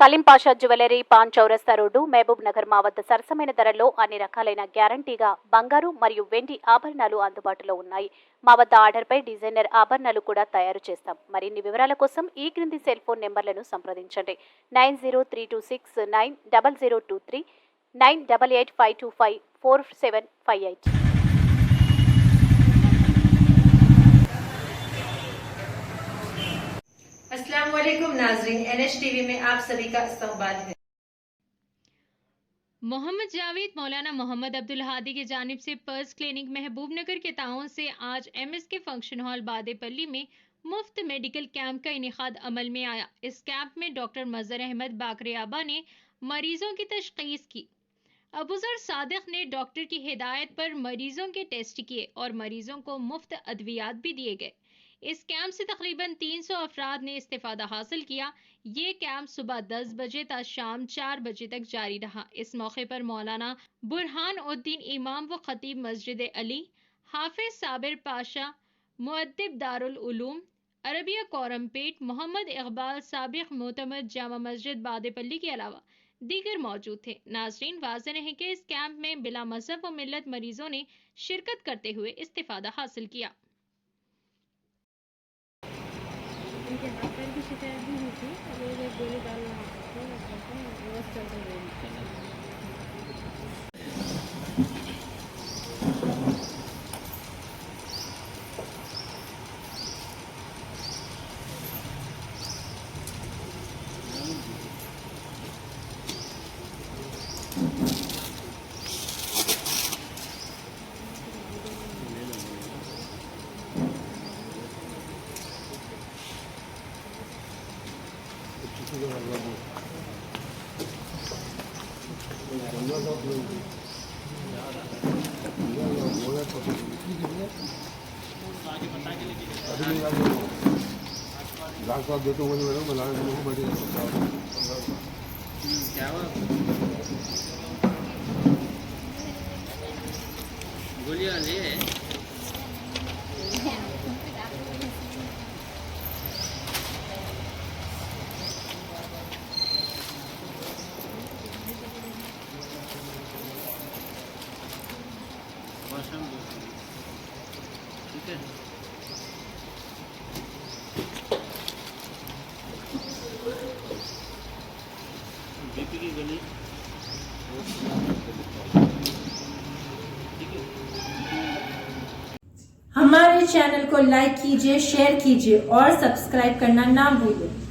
Salim Pasha jewellery pan చౌరస్తా road Mahabub Nagar మా వద్ద సరసమైన ధరల్లో అన్ని రకాలైన గ్యారంటీగా బంగారు మరియు వెండి ఆభరణాలు అందుబాటులో ఉన్నాయి. మా వద్ద ఆర్డర్పై డిజైనర్ ఆభరణాలు కూడా తయారు చేస్తాం. మరిన్ని వివరాల కోసం ఈ క్రింది సెల్ ఫోన్ నెంబర్లను సంప్రదించండి. 9032690023 9885254758. अस्सलाम वालेकुम नाज़रीन, NH टीवी में आप सभी का इस्तकबाल है। मोहम्मद जावेद मौलाना मोहम्मद अब्दुल हादी की जानिब से पर्स क्लिनिक महबूब नगर के ताउन से आज MSK फंक्शन हॉल बादेपल्ली में मुफ्त मेडिकल कैंप का इनेकाद अमल में आया। इस कैंप में डॉक्टर मजहर अहमद बाकरियाबा ने मरीजों की तशखीस की। अबूजर सादिक ने डॉक्टर की हिदायत पर मरीजों के टेस्ट किए और मरीजों को मुफ्त अद्वियात भी दिए गए। इस कैंप से तकरीबन 300 अफराद ने इस्तेफादा हासिल किया। ये कैंप सुबह 10 बजे तक शाम 4 बजे तक जारी रहा। इस मौके पर मौलाना बुरहान उद्दीन इमाम व खतीब मस्जिद अली, हाफिज साबिर पाशा मुअद्दिब दारुल उलूम अरबिया कोरमपेट, मोहम्मद इकबाल साबिक मोतमद जामा मस्जिद बादेपल्ली के अलावा दीगर मौजूद थे। नाज़रीन, वाज़ेह है कि इस कैंप में बिला मज़हब व मिल्लत मरीजों ने शिरकत करते हुए इस्तेफादा हासिल किया। उनके डॉक्टर की शिकायत भी हुई थी, मुझे गोली डालना व्यवस्था चल रही है। क्या हुआ? गोलियां ले ठीक है। बीपी की गोली ठीक है। हमारे चैनल को लाइक कीजिए, शेयर कीजिए और सब्सक्राइब करना ना भूलें।